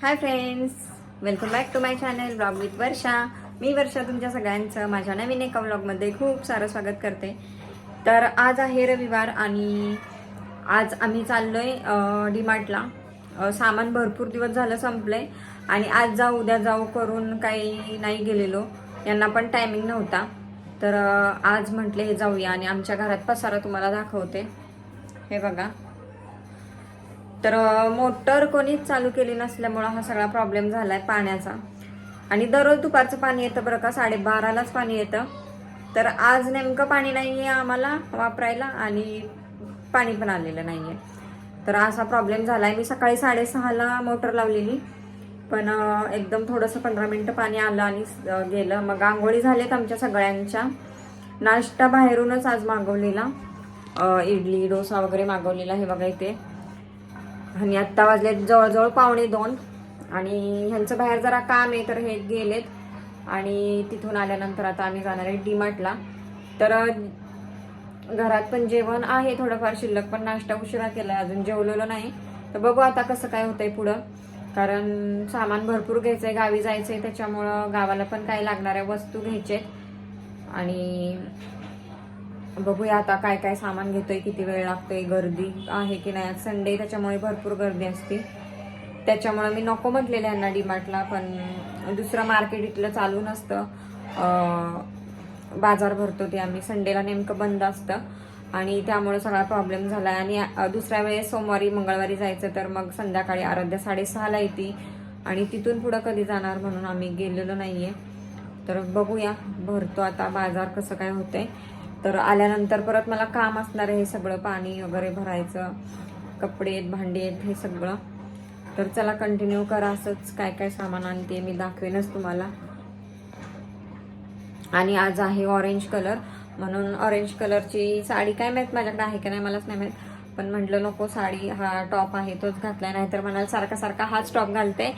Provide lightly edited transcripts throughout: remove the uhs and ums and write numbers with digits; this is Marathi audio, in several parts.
High friends, welcome back to my channel blog with Varsha. मी वर्षा तुमच्या सगळ्यांचं माझ्या नवीन एका ब्लॉगमध्ये खूप सारं स्वागत करते. तर आज आहे रविवार आणि आज आम्ही चाललोय डीमार्टला. सामान भरपूर दिवस झालं संपलंय आणि आज जाऊ उद्या जाऊ करून काही नाही गेलेलो. यांना पण टायमिंग नव्हता. तर आज म्हटले हे जाऊया आणि आमच्या घरात पसारा तुम्हाला दाखवते. हे बघा. तर मोटर कोणीच चालू केली नसल्यामुळं हा सगळा प्रॉब्लेम झालाय पाण्याचा. आणि दररोज दुपारचं पाणी येतं बरं का, 12:30लाच पाणी येतं. तर आज नेमकं पाणी नाहीये आम्हाला वापरायला आणि पाणी पण आलेलं नाहीये. तर असा प्रॉब्लेम झालाय. मी सकाळी 6:30ला मोटर लावलेली, पण एकदम थोडंसं 15 मिनिटं पाणी आलं आणि गेलं. मग आंघोळी झालेत आमच्या सगळ्यांच्या. नाश्ता बाहेरूनच आज मागवलेला, इडली डोसा वगैरे मागवलेला. हे बघा इथे. आणि आत्ता वाजले जवळजवळ 1:45 आणि ह्यांचं बाहेर जरा काम आहे तर हे गेलेत. आणि तिथून आल्यानंतर आता आम्ही जाणार आहे डीमार्टला. तर घरात पण जेवण आहे थोडंफार शिल्लक, पण नाश्ता उशिरा केला, अजून जेवलेलो नाही. तर बघू आता कसं काय होतंय पुढं, कारण सामान भरपूर घ्यायचंय, गावी जायचंय, त्याच्यामुळं गावाला पण काही लागणाऱ्या वस्तू घ्यायचे. आणि बघूया आता काय काय सामान घेतोय, किती वेळ लागतोय, गर्दी आहे की नाही. संडे त्याच्यामुळे भरपूर गर्दी असते, त्याच्यामुळे मी नको म्हटलेलं यांना डीमार्टला. पण दुसरं मार्केट इथलं चालू नसतं, बाजार भरतो ते आम्ही संडेला नेमकं बंद असतं आणि त्यामुळे सगळा प्रॉब्लेम झाला. आणि दुसऱ्या वेळेस सोमवारी मंगळवारी जायचं तर मग संध्याकाळी आराध्या 6:30ला येते आणि तिथून पुढं कधी जाणार म्हणून आम्ही गेलेलो नाहीये. तर बघूया भरतो आता बाजार कसं काय होतंय. तर आल्यानंतर परत मला काम असणार आहे, हे सगळं पाणी वगैरे भरायचं, कपडे आहेत, भांडी आहेत, हे सगळं. तर चला कंटिन्यू करा, असंच काय काय सामान आणते मी दाखवेनच तुम्हाला. आणि आज आहे ऑरेंज कलर, म्हणून ऑरेंज कलरची साडी काय माहीत माझ्याकडे आहे की नाही मलाच नाही माहीत, पण म्हटलं नको, साडी हा टॉप आहे तोच घातलाय, नाहीतर म्हणाल सारखा सारखा हाच टॉप घालते.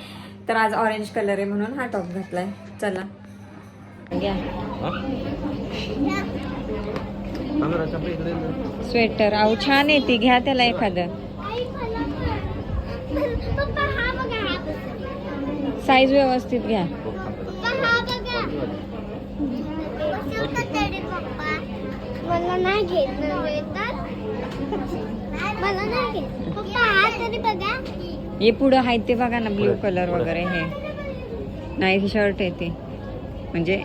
तर आज ऑरेंज कलर आहे म्हणून हा टॉप घातलाय. चला घ्या. स्वेटर आऊ छान आहे ती, घ्या त्याला एखादं. साईज व्यवस्थित घ्या. मला नाही घेत, मला नाही घेत पप्पा. हा तरी बघा, हे पुढं आहे ते बघा ना, ब्ल्यू कलर वगैरे. हे नाही शर्ट आहे ते, म्हणजे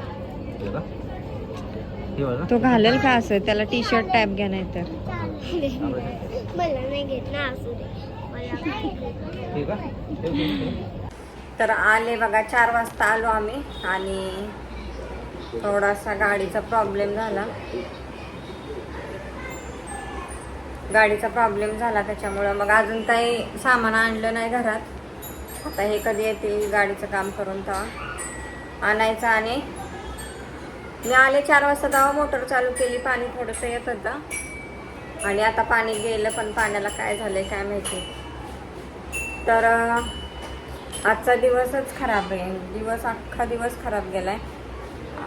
तो घालेल का असं, त्याला टी शर्ट टाईप घ्या नाही तर. मला नाही घेत ना, असू दे. तर आले बघा, 4 वाजता आलो आम्ही आणि थोडासा गाडीचा प्रॉब्लेम झाला. त्याच्यामुळं मग अजून काही सामान आणलं नाही घरात. आता हे कधी येतील गाडीचं काम करून तेव्हा आणायचं. आणि मी आले 4 वाजता, तेव्हा मोटर चालू केली, पाणी थोडंसं येत होतं आणि आता पाणी गेलं, पण पाण्याला काय झालंय काय माहिती. तर आजचा दिवसच खराब आहे, अख्खा दिवस खराब गेलाय.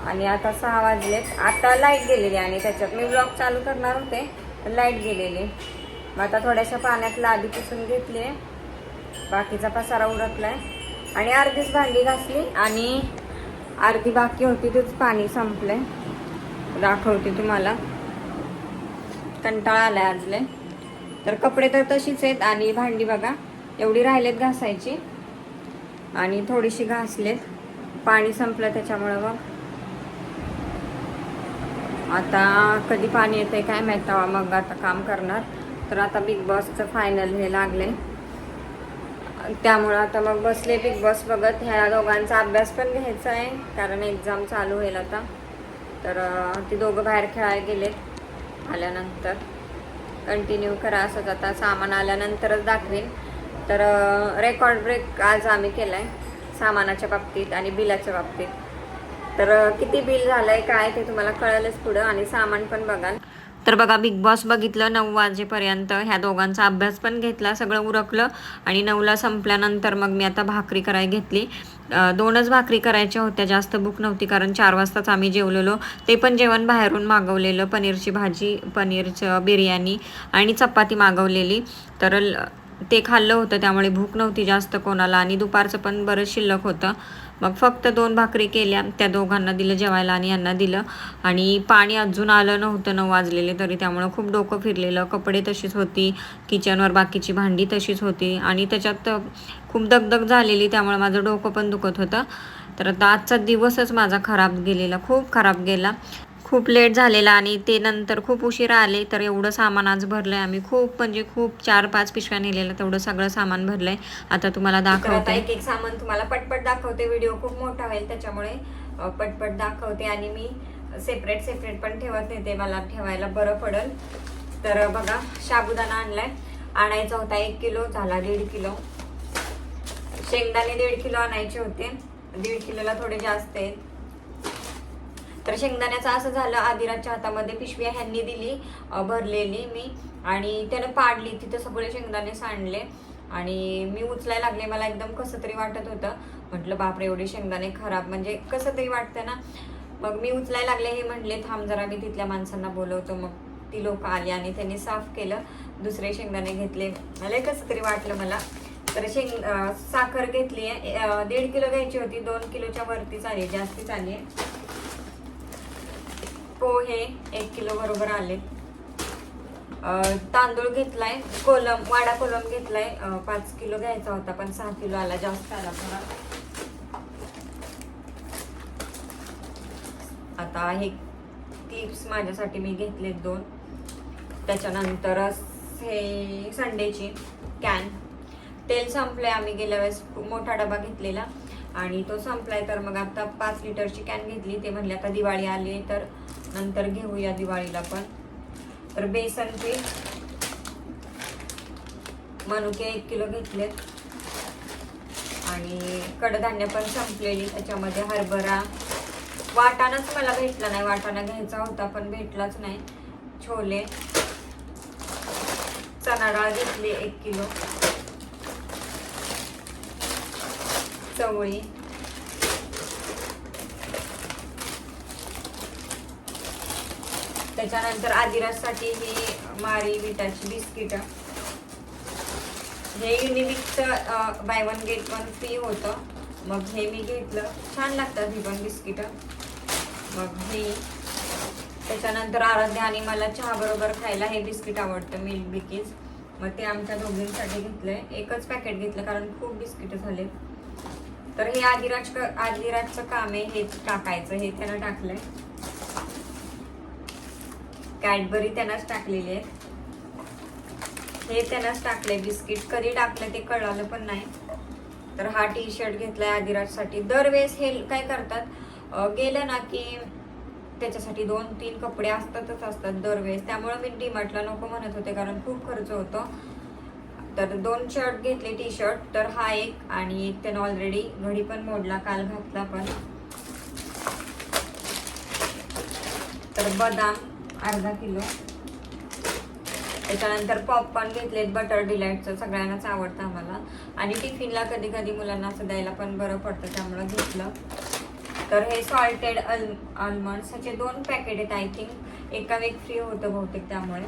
आणि आता 6 वाजलेत, आता लाईट गेलेली आणि त्याच्यात मी ब्लॉग चालू करणार होते, लाईट गेलेली. मग आता थोड्याशा पाण्यात लादी पुसून घेतली, बाकीचा पसारा उरकलाय आणि अर्धीच भांडी घासली आणि अर्धी बाकी होती, तेच पाणी संपलंय. दाखवते तुम्हाला, कंटाळा आलाय आजले. तर कपडे तर तशीच आहेत आणि भांडी बघा एवढी राहिलेत घासायची आणि थोडीशी घासलेत, पाणी संपलं त्याच्यामुळे. मग आता कधी पाणी येते काय माहित, मग आता काम करणार. तर आता बिग बॉसचं फायनल हे लागले, त्यामुळं आता मग बसले बिग बॉस बघत. ह्या दोघांचा अभ्यास पण घ्यायचा आहे कारण एक्झाम चालू होईल आता. तर ती दोघं बाहेर खेळायला गेलेत, आल्यानंतर कंटिन्यू करा असंच. आता सामान आल्यानंतरच दाखवेन. तर रेकॉर्ड ब्रेक आज आम्ही केलाय सामानाच्या बाबतीत आणि बिलाच्या बाबतीत. तर किती बिल झालंय काय ते तुम्हाला कळेलच पुढं, आणि सामान पण बघाल. तर बघा बिग बॉस बघितलं 9 वाजेपर्यंत, ह्या दोघांचा अभ्यास पण घेतला, सगळं उरकलं. आणि 9ला संपल्यानंतर मग मी आता भाकरी करायला घेतली. 2च भाकरी करायच्या होत्या, जास्त भूक नव्हती कारण 4 वाजताच आम्ही जेवलेलो. ते पण जेवण बाहेरून मागवलेलं, पनीरची भाजी, पनीरचं बिर्याणी आणि चपाती मागवलेली. तर ते खाल्लं होतं, त्यामुळे भूक नव्हती जास्त कोणाला आणि दुपारचं पण बरंच शिल्लक होतं. मग फक्त 2 भाकरी केल्या, त्या दोघांना दिलं जेवायला आणि यांना दिलं. आणि पाणी अजून आलं नव्हतं, 9 वाजलेले तरी, त्यामुळं खूप डोकं फिरलेलं. कपडे तशीच होती, किचनवर बाकीची भांडी तशीच होती आणि त्याच्यात खूप दगदग झालेली, त्यामुळे माझं डोकं पण दुखत होतं. तर आता आजचा दिवसच माझा खराब गेलेला, खूप खराब गेला. खूप लेट झालेला आणि ते नंतर खूप उशिरा आले. तर एवढं सामान आज भरलंय आम्ही, खूप म्हणजे खूप 4-5 पिशव्या नेलेल्या, तेवढं सगळं सामान भरलंय. आता तुम्हाला दाखवते, एक सामान तुम्हाला पटपट दाखवते. व्हिडिओ खूप मोठा होईल त्याच्यामुळे पटपट दाखवते आणि मी सेपरेट पण ठेवत नाही, ते मला ठेवायला बरं पडेल. तर बघा, साबुदाणा आणलाय, आणायचा होता 1 किलो, झाला 1.5 किलो. शेंगदाणे 1.5 किलो आणायचे होते, 1.5 किलोला थोडे जास्त आहेत. तर शेंगदाण्याचं असं झालं, आदिराजच्या हातामध्ये पिशवी ह्यांनी दिली भरलेली मी, आणि त्यानं पाडली, तिथं सगळे शेंगदाणे सांडले आणि मी उचलायला लागले. मला एकदम कसं तरी वाटत होतं, म्हटलं बापरे एवढे शेंगदाणे खराब, म्हणजे कसं तरी वाटतं ना. मग मी उचलायला लागले, हे म्हटले थांब जरा मी तिथल्या माणसांना बोलवतो. मग ती लोक आली आणि त्यांनी साफ केलं, दुसरे शेंगदाणे घेतले. मला कसं तरी वाटलं मला. तर साखर घेतली आहे, 1.5 किलो घ्यायची होती, 2 किलोच्या वरतीच आली, जास्तीच आली आहे. पोहे 1 किलो बरोबर आले. तांदूळ घेतलाय कोलम, वाडा कोलम घेतलाय, 5 किलो घ्यायचा होता पण 6 किलो आला, जास्त आला थोडा. आता हे क्लिप्स माझ्यासाठी मी घेतले 2. त्याच्यानंतर हे संडेची कॅन, तेल संपलंय. आम्ही गेल्या वेळेस मोठा डबा घेतलेला आणि तो संपलाय, तर मग आता 5 लिटरची कॅन घेतली. ते म्हणले आता दिवाळी आली तर नंतर घेऊया दिवाळीला पण. तर बेसन पीठ, मनुके 1 किलो घेतले आणि कडधान्य पण संपलेली. त्याच्यामध्ये हरभरा, वाटाणाच मला भेटला नाही, वाटाणा घ्यायचा होता पण भेटलाच नाही. छोले, चणा डाळ घेतली 1 किलो, चवळी, त्याच्यानंतर आदिराजसाठी ही मारी विटाची बिस्किट. हे युनिबिकचं बाय 1 गेट 1 फ्री होतं, मग हे मी घेतलं, छान लागतात ही पण बिस्किट. मग ही, त्याच्यानंतर आराध्या आणि मला चहा बरोबर खायला हे बिस्किट आवडतं, मिल्क बिकीज, मग ते आमच्या दोघींसाठी घेतलंय. एकच पॅकेट घेतलं कारण खूप बिस्किट झाले. तर हे आदिराजचं काम आहे, हे टाकायचं, हे त्यानं टाकलंय. कॅडबरी त्यानंच टाकलेली आहे, हे त्यानंच टाकलंय बिस्किट. कधी टाकलं ते कळालं पण नाही. तर हा टी शर्ट घेतलाय आदिराजसाठी. दरवेळेस हे काय करतात, गेलं ना की त्याच्यासाठी 2-3 कपडे असतात दरवेळेस. त्यामुळे मी डीमार्टला नको म्हणत होते कारण खूप खर्च होतो. तर 2 शर्ट घेतले, टी शर्ट. तर हा एक आणि एक त्यानं ऑलरेडी घडी पण मोडला, काल घातला पण. तर बदाम अर्धा किलो. त्याच्यानंतर पॉपकॉर्न घेतलेत बटर डिलाइटचं, सगळ्यांनाच आवडतं आम्हाला आणि टिफिनला कधी कधी मुलांना असं द्यायला पण बरं पडतं, त्यामुळे घेतलं. तर हे सॉल्टेड आल्मंड्स, ह्याचे 2 पॅकेट आहेत आय थिंक, एका वेग फ्री होतं बहुतेक, त्यामुळे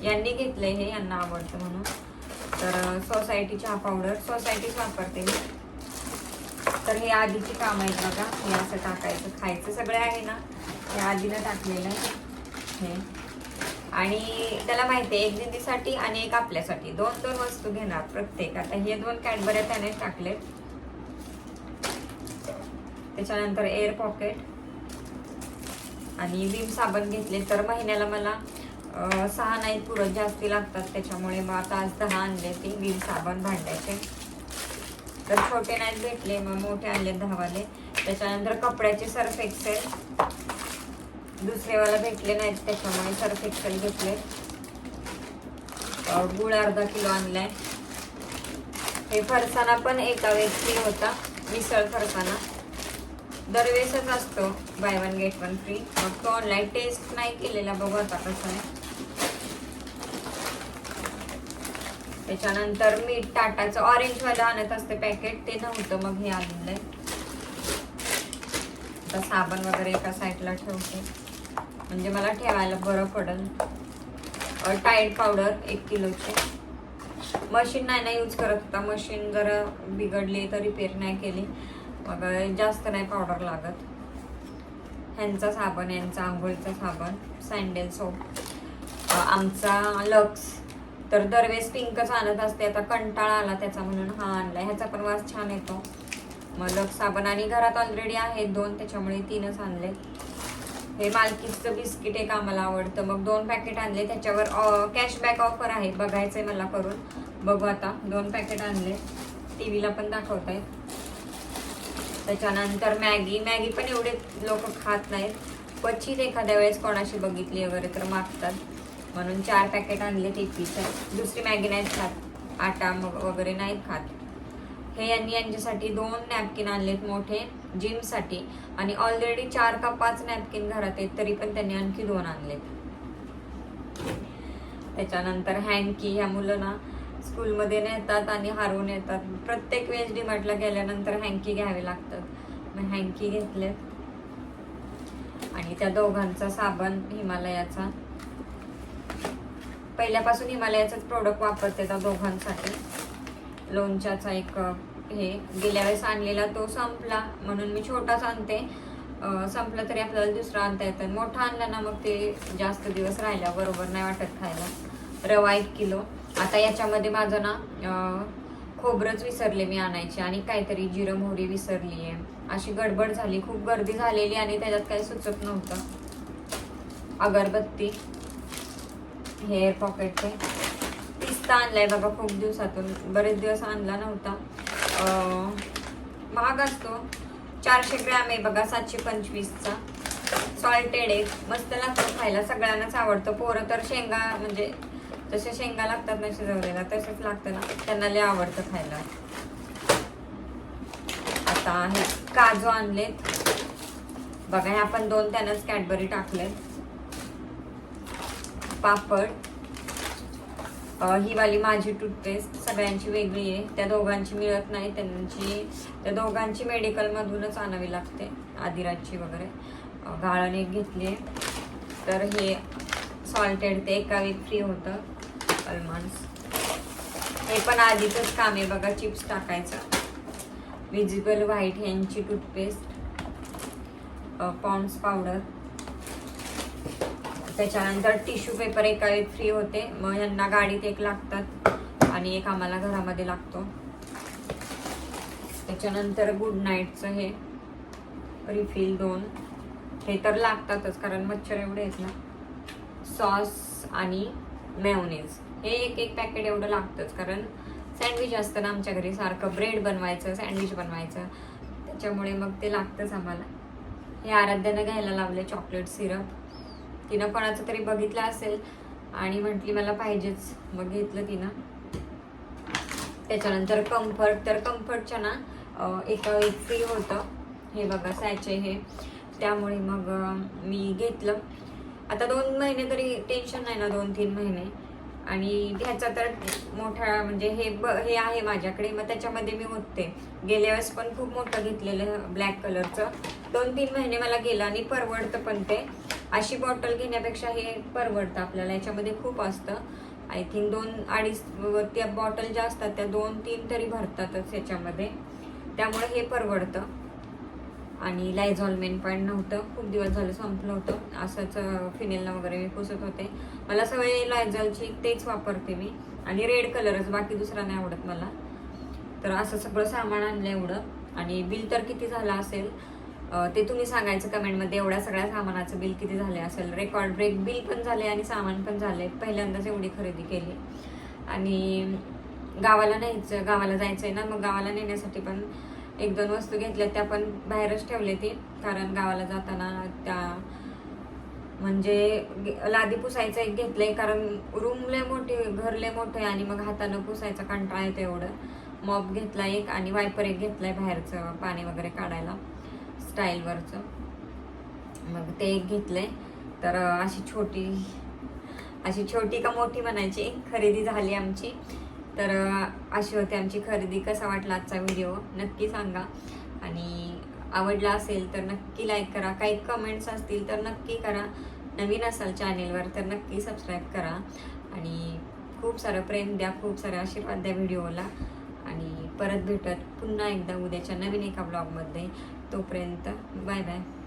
यांनी घेतलंय, हे यांना आवडतं म्हणून. तर सोसायटी चहा पावडर, सोसायटीच वापरते मी. तर हे आधीची काम आहेत बघा, हे असं टाकायचं, खायचं सगळे आहे ना, हे आधीनं टाकलेलं आहे हे. आणि त्याला माहिती आहे 1 दिदीसाठी आणि 1 आपल्यासाठी, 2-2 वस्तू घेणार प्रत्येक. आता हे 2 कॅडबऱ्या त्याने टाकले. त्याच्यानंतर एअर पॉकेट आणि विम साबण घेतले. तर महिन्याला मला 6 नाही पुरत, जास्ती लागतात, त्याच्यामुळे मग आता आज 10 आणले ते विम साबण भांड्याचे. तर छोटे नाहीत भेटले, मग मोठे आणले 10 वाले. त्याच्यानंतर कपड्याचे सर्फ एक्सेल, दुसरेवाला भेटले नाहीत त्याच्यामुळे सर्फ एक्सेल घेतले. गुळ अर्धा किलो आणलाय. हे फरसाणा पण एका वेळेस फ्री होता, मिसळ फरसाणा दरवेळेसच असतो बाय 1 गेट 1 फ्री. मग तो ऑनलाईन टेस्ट नाही केलेला, बघू आता कसं आहे. त्याच्यानंतर मीठ टाटाचं ऑरेंजवालं आणत असते पॅकेट, ते नव्हतं, मग हे आणलंय. आता साबण वगैरे एका साईडला ठेवते म्हणजे मला ठेवायला बरं पडेल. टाईड पावडर 1 किलोची. मशीन नाही ना यूज करत होता. मशीन जरा बिघडली तर रिपेअर नाही केली. मग जास्त नाही पावडर लागत. ह्यांचा साबण, यांचा आंघोळीचा साबण, सँडल सोप, आमचा लक्स तर दरवेळेस पिंकच आणत असते. आता कंटाळा आला त्याचा म्हणून हा आणला. ह्याचा पण वास छान येतो. मग लक्स साबण आणि घरात ऑलरेडी आहेत 2, त्याच्यामुळे 3च आणले. हे मालकीचं बिस्किट एक आम्हाला आवडतं, मग 2 पॅकेट आणले. त्याच्यावर कॅशबॅक ऑफर आहे, बघायचंय मला करून. बघू आता. 2 पॅकेट आणले. टीव्हीला पण दाखवत आहेत. त्याच्यानंतर मॅगी पण एवढे लोक खात नाहीत. क्वचित एखाद्या वेळेस कोणाशी बघितली वगैरे तर मागतात, म्हणून 4 पॅकेट आणले टिप्पीचं. दुसरी मॅगी नाहीत खात, आटा वगैरे नाहीत खात. हे यांच्यासाठी 2 नॅपकिन आणलेत मोठे जिमसाठी, आणि ऑलरेडी 4 का 5 नॅपकिन घरात आहेत, तरी पण त्यांनी आणखी 2 आणलेत. त्याच्यानंतर हँकी, ह्या मुलं ना स्कूलमध्ये नेतात आणि हरवून येतात. प्रत्येक वेळेस डीमार्टला गेल्यानंतर हँकी घ्यावे लागतात. मग हँकी घेतलेत. आणि त्या दोघांचा साबण हिमालयाचा, पहिल्यापासून हिमालयाचंच प्रोडक्ट वापरते त्या दोघांसाठी. लोणच्याचा एक हे गेल्या वेळेस आणलेला तो संपला, म्हणून मी छोटाच आणते. संपला तरी आपल्याला दुसरा आणता येतं. मोठा आणला ना मग ते जास्त दिवस राहिल्या बरोबर नाही वाटत खायला. रवा 1 किलो. आता याच्यामध्ये माझं ना खोबरंच विसरले मी आणायचे, आणि काहीतरी जिरं मोहरी विसरली आहे. अशी गडबड झाली, खूप गर्दी झालेली आणि त्याच्यात काही सुचत नव्हतं. अगरबत्ती, हेअर पॉकेटचे. पिस्ता आणलाय बघा खूप दिवसातून, बरेच दिवस आणला नव्हता. महाग असतो, 400 ग्रॅम आहे बघा, 725चा. सॉल्टेड आहे, मस्त लागतो खायला, सगळ्यांनाच आवडतं. पोरं तर शेंगा म्हणजे जसे शेंगा लागतात ना शिजवलेला तसेच लागतं ना, त्यांना लय आवडतं खायला. आता हे काजू आणलेत बघा, हे आपण 2 त्यानंच कॅडबरी टाकलेत. पापड, ही वाली माझी टूथपेस्ट, सगळ्यांची वेगळी आहे. त्या दोघांची मिळत नाही, त्या दोघांची मेडिकलमधूनच आणावी लागते, आदिराजची वगैरे. गाळण एक घेतली आहे. तर हे सॉल्टेड, ते एका वीक फ्री होतं. अल्मंड्स, हे पण आधीचंच काम आहे बघा, चिप्स टाकायचं. विजिबल व्हाईट यांची टूथपेस्ट, पॉन्ड्स पावडर. त्याच्यानंतर टिश्यू पेपर एका वीक फ्री होते. मग यांना गाडीत 1 लागतात आणि 1 आम्हाला घरामध्ये लागतो. त्याच्यानंतर गुड नाईटचं हे रिफिल 2, हे तर लागतातच कारण मच्छर एवढे आहेत ना. सॉस आणि मेयोनेज, हे 1 पॅकेट एवढं लागतंच, कारण सँडविच असतं ना आमच्या घरी सारखं, ब्रेड बनवायचं, सँडविच बनवायचं, त्याच्यामुळे मग ते लागतंच आम्हाला. हे आराध्यानं घ्यायला लावले चॉकलेट सिरप. तिनं कोणाचं तरी बघितलं असेल आणि म्हटली मला पाहिजेच, मग घेतलं तिनं. त्याच्यानंतर कम्फर्ट, तर कम्फर्टच्या ना एका वीक फ्री होतं. हे बघा सॅचे हे, त्यामुळे मग मी घेतलं. आता 2 महिने तरी टेन्शन नाही ना, 2-3 महिने. आणि ह्याचा तर मोठा म्हणजे हे आहे माझ्याकडे, मग त्याच्यामध्ये मी ओतते. गेल्या वेळेस पण खूप मोठं घेतलेलं ब्लॅक कलरचं, 2-3 महिने मला गेलं आणि परवडतं पण ते. अशी बॉटल घेण्यापेक्षा हे परवडतं आपल्याला, याच्यामध्ये खूप असतं. आय थिंक 2-2.5 त्या बॉटल ज्या असतात त्या 2-3 तरी भरतातच याच्यामध्ये, त्यामुळे हे परवडतं. आणि लायझॉल मेन पॉईंट नव्हतं, खूप दिवस झालं संपलं होतं. असंच फिनेलला वगैरे मी पुसत होते, मला सवय लायझॉलची, तेच वापरते मी. आणि रेड कलरच, बाकी दुसरा नाही आवडत मला. तर असं सगळं सामान आणलं एवढं. आणि बिल तर किती झालं असेल ते तुम्ही सांगायचं कमेंटमध्ये. एवढ्या सगळ्या सामानाचं बिल किती झाले असेल. रेकॉर्ड ब्रेक बिल पण झाले आणि सामान पण झाले. पहिल्यांदाच एवढी खरेदी केली. आणि गावाला जायचं आहे ना, मग गावाला नेण्यासाठी पण 1-2 वस्तू घेतल्या, त्या पण बाहेरच ठेवले ती, कारण गावाला जाताना त्या म्हणजे लादी पुसायचं एक घेतलंय, कारण रूम लय मोठी, घर लय मोठं आहे आणि मग हातानं पुसायचा कंटाळा येतो एवढं. मॉप घेतला एक आणि वायपर एक घेतलाय बाहेरचं पाणी वगैरे काढायला स्टाईलवरचं, मग ते एक घेतलंय. तर अशी छोटी का मोठी म्हणायची खरेदी झाली आमची. तर अशी होती आमची खरेदी. कसा वाटला आजचा व्हिडिओ नक्की सांगा, आणि आवडला असेल तर नक्की लाईक करा. काही कमेंट्स असतील तर नक्की करा. नवीन असाल चॅनेलवर तर नक्की सबस्क्राईब करा. आणि खूप सारं प्रेम द्या, खूप सारे आशीर्वाद द्या व्हिडिओला. आणि परत भेटत पुन्हा एकदा उद्याच्या नवीन एका ब्लॉगमध्ये. तोपर्यंत बाय बाय.